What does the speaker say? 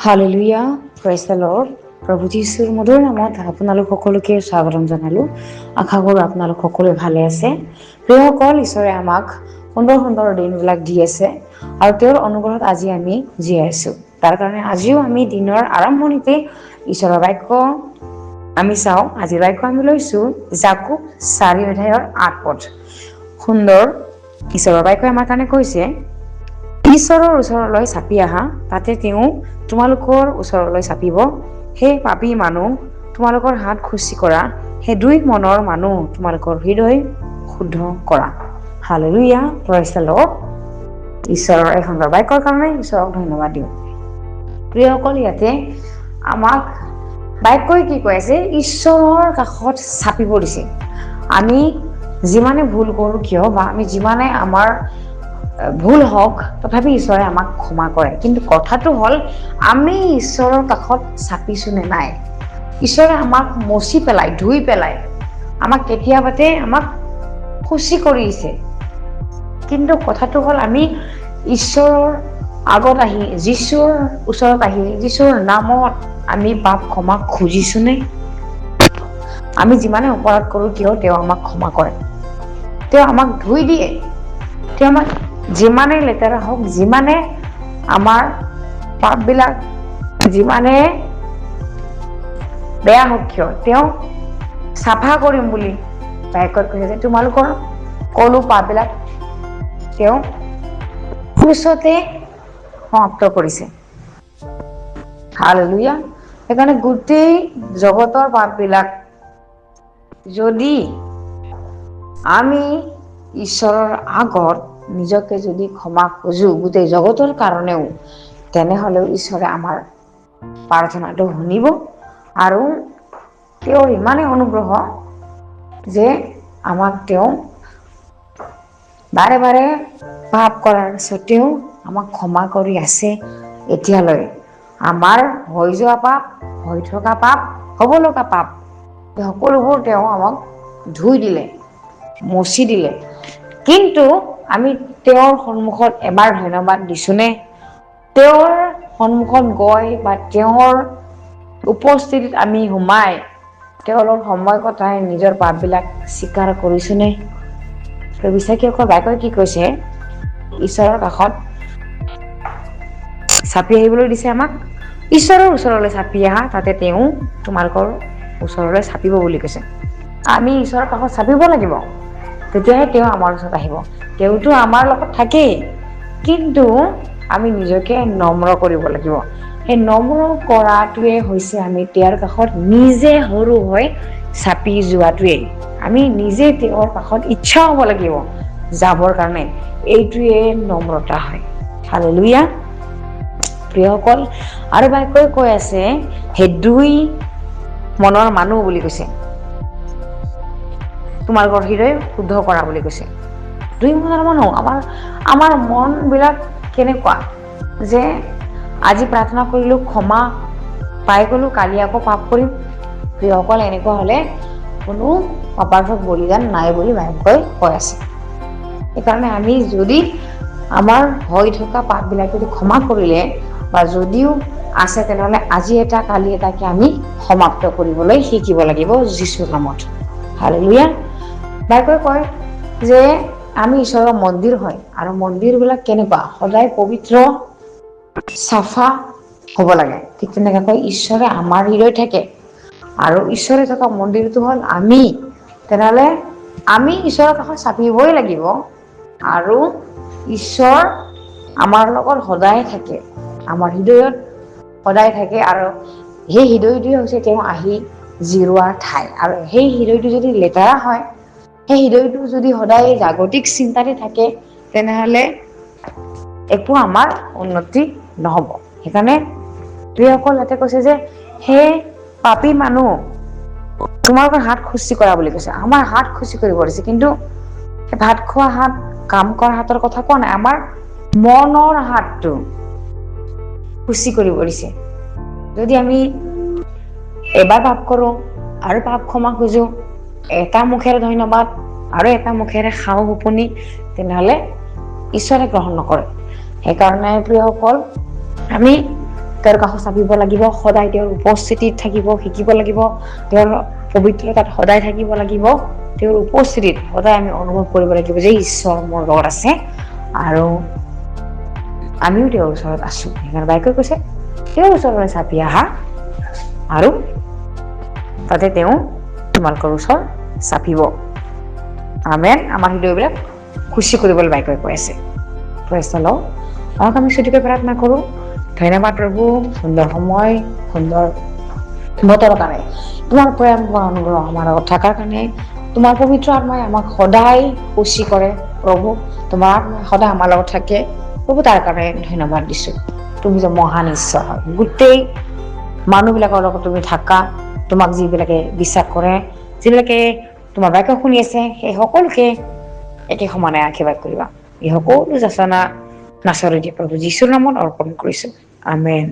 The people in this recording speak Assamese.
Hallelujah, praise the lord. প্ৰভু যীশুৰ মধুৰ নামত আপোনালোক সকলোকে স্বাগতম জনালো। আশা কৰো আপোনালোক সকলোৱে ভালে আছে। প্ৰিয়সকল, ঈশ্বৰে আমাক সুন্দৰ সুন্দৰ দিনবিলাক দি আছে আৰু তেওঁৰ অনুগ্ৰহত আজি আমি জীয়াই আছো। তাৰ কাৰণে আজিও আমি দিনৰ আৰম্ভণিতে ঈশ্বৰৰ বাক্য আমি চাওঁ। আজিৰ বাক্য আমি লৈছো জাকুব 4:8 সুন্দৰ ঈশ্বৰৰ বাক্যই আমাৰ কাৰণে কৈছে, ঈশ্বৰৰ ওচৰলৈ চাপি আহা, তাতে তেওঁ তোমালোকৰ ওচৰলৈ চাপিব। সেই পাপী মানুহ, তোমালোকৰ হাত খুচি কৰা। সেই দুই মনৰ মানুহ, তোমালোকৰ হৃদয় শুদ্ধ কৰা। Hallelujah, praise the lord. ঈশ্বৰৰ এই সুন্দৰ বাক্যৰ কাৰণে ঈশ্বৰক ধন্যবাদ দিওঁ। প্ৰিয়সকল, ইয়াতে আমাক বাক্যই কি কৈ আছে? ঈশ্বৰৰ কাষত চাপিব দিছে। আমি যিমানে ভুল কৰো কিয় বা আমি যিমানে আমাৰ ভুল হওক, তথাপি ঈশ্বৰে আমাক ক্ষমা কৰে। কিন্তু কথাটো হ'ল, আমি ঈশ্বৰৰ কাষত চাপিছো নে নাই? ঈশ্বৰে আমাক মচি পেলাই, ধুই পেলাই, আমাক কেতিয়াবাতে আমাক খুচি কৰিছে। কিন্তু কথাটো হ'ল, আমি ঈশ্বৰৰ আগত আহি, যীশুৰ ওচৰত আহি, যীশুৰ নামত আমি পাপ ক্ষমা খুজিছো নে? আমি যিমানে অপৰাধ কৰো কিয়, তেওঁ আমাক ক্ষমা কৰে। তেওঁ আমাক ধুই দিয়ে। তেওঁ আমাক যিমানে লেতেৰা হওক, যিমানে আমাৰ পাপবিলাক যিমানে বেয়া হওক কিয়, তেওঁ চাফা কৰিম বুলি বাক্যত কৈছে যে তোমালোকৰ সকলো পাপবিলাক তেওঁ ক্ৰুচতে সমাপ্ত কৰিছে। হালেলুয়া। সেইকাৰণে গোটেই জগতৰ পাপবিলাক যদি আমি ঈশ্বৰৰ আগত নিজকে যদি ক্ষমা খুজো, গোটেই জগতৰ কাৰণেও, তেনেহলেও ঈশ্বৰে আমাৰ প্ৰাৰ্থনাটো শুনিব। আৰু তেওঁৰ ইমানেই অনুগ্ৰহ যে আমাক তেওঁ বাৰে বাৰে পাপ কৰাৰ স্বত্বেও আমাক ক্ষমা কৰি আছে এতিয়ালৈ। আমাৰ হৈ যোৱা পাপ, হৈ থকা পাপ, হ'ব লগা পাপ, সকলোবোৰ তেওঁ আমাক ধুই দিলে, মচি দিলে। কিন্তু আমি তেওঁৰ সন্মুখত এবাৰ ধন্যবাদ দিছোনে? তেওঁৰ সন্মুখত গৈ বা তেওঁৰ উপস্থিতিত আমি সোমাই তেওঁৰ লগত সময় কটাই নিজৰ পাপবিলাক স্বীকাৰ কৰিছোনে? বিশ্বাসীসকল, বাক্যই কি কৈছে? ঈশ্বৰৰ কাষত চাপি আহিবলৈ দিছে আমাক। ঈশ্বৰৰ ওচৰলৈ চাপি আহা, তাতে তেওঁ তোমালোকৰ ওচৰলৈ চাপিব বুলি কৈছে। আমি ঈশ্বৰৰ কাষত চাপিব লাগিব, তেতিয়াহে তেওঁ আমাৰ ওচৰত আহিব। তেওঁতো আমাৰ লগত থাকেই, কিন্তু আমি নিজকে নম্ৰ কৰিব লাগিব। সেই নম্ৰ কৰাটোৱে হৈছে আমি তেওঁৰ কাষত নিজে সৰু হৈ চাপি যোৱাটোৱে। আমি নিজে তেওঁৰ কাষত ইচ্ছা হ'ব লাগিব যাবৰ কাৰণে। এইটোৱে নম্ৰতা হয়। হালেলুয়া। প্ৰিয়সকল, আৰু বাক্যই কৈ আছে, সেই দুই মনৰ মানুহ বুলি কৈছে, তোমালোকৰ হৃদয় শুদ্ধ কৰা বুলি কৈছে। দুই মনৰ মানুহ, আমাৰ মন বিলাক কেনেকুৱা যে আজি প্ৰাৰ্থনা কৰিলো, ক্ষমা পাই গলো, কালি আকৌ পাপ কৰিম। প্ৰিয়সকল, এনেকুৱা হলে কোনো অপাৰ্থক বলিদান নাই বুলি বাক্যই কৈ আছে। সেইকাৰণে আমি যদি আমাৰ হৈ থকা পাপবিলাক যদি ক্ষমা কৰিলে বা যদিও আছে, তেনেহলে আজি এটা কালি এটাকে আমি সমাপ্ত কৰিবলৈ শিকিব লাগিব যীশুৰ নামত। হালেলুয়া। বাক্যই কয় যে আমি ঈশ্বৰৰ মন্দিৰ হয়, আৰু মন্দিৰবিলাক কেনেকুৱা? সদায় পবিত্ৰ, চাফা হ'ব লাগে। ঠিক তেনেকৈ ঈশ্বৰে আমাৰ হৃদয় থাকে, আৰু ঈশ্বৰে থকা মন্দিৰটো হ'ল আমি। তেনেহলে আমি ঈশ্বৰৰ কাষত চাপিবই লাগিব, আৰু ঈশ্বৰ আমাৰ লগত সদায় থাকে, আমাৰ হৃদয়ত সদায় থাকে। আৰু সেই হৃদয়টোৱে হৈছে তেওঁ আহি জিৰোৱাৰ ঠাই। আৰু সেই হৃদয়টো যদি লেতেৰা হয়, সেই হৃদয়টো যদি সদায় জাগতিক চিন্তাতে থাকে, তেনেহলে একো আমাৰ উন্নতি নহব। সেইকাৰণে প্ৰিয়সকল, ইয়াতে কৈছে যে সেই পাপী মানুহ, তোমালোকৰ হাত খুচি কৰা বুলি কৈছে। আমাৰ হাত খুচি কৰিব দিছে, কিন্তু ভাত খোৱা হাত, কাম কৰা হাতৰ কথা কোৱা নাই, আমাৰ মনৰ হাতটো খুচি কৰিব দিছে। যদি আমি এবাৰ পাপ কৰো আৰু পাপ ক্ষমা খুজো, এটা মুখেৰে ধন্যবাদ আৰু এটা মুখেৰে খাও শুপনি, তেনেহলে ঈশ্বৰে গ্ৰহণ নকৰে। সেইকাৰণে প্ৰিয়সকল, আমি তেওঁৰ কাষ চাপিব লাগিব, সদায় তেওঁৰ উপস্থিতিত থাকিব শিকিব লাগিব, তেওঁৰ পবিত্ৰতাত সদায় থাকিব লাগিব, তেওঁৰ উপস্থিতিত সদায় আমি অনুভৱ কৰিব লাগিব যে ঈশ্বৰ মোৰ লগত আছে আৰু আমিও তেওঁৰ ওচৰত আছো। সেইকাৰণে বাইকে কৈছে তেওঁৰ ওচৰলৈ চাপি আহা আৰু তাতে তেওঁ তোমালোকৰ ওচৰত চাপিব। আমেন। আমাৰ হৃদয়বিলাক খুচি কৰিবলৈ বাইকে কৈ আছে। আমি ছুটিকৈ প্ৰাৰ্থনা কৰো। ধন্যবাদ প্ৰভু, সুন্দৰ সময়, সুন্দৰ বতৰৰ কাৰণে, তোমাৰ প্ৰেম অনুগ্ৰহ আমাৰ লগত থকাৰ কাৰণে, তোমাৰ পবিত্ৰ আত্মাই আমাক সদায় খুচি কৰে প্ৰভু, তোমাৰ আত্মাই সদায় আমাৰ লগত থাকে প্ৰভু, তাৰ কাৰণে ধন্যবাদ দিছো। তুমি যে মহান ঈশ্বৰ হয়, গোটেই মানুহবিলাকৰ লগত তুমি থাকা, তোমাক যিবিলাকে বিশ্বাস কৰে, যিবিলাকে তোমাৰ বাক্য শুনি আছে, সেই সকলোকে একে সমানে আশীৰ্বাদ কৰিবা। এই সকলো যাচনা নাচৰেদি প্ৰভু যীশুৰ নামত অৰ্পণ কৰিছো। আমেন।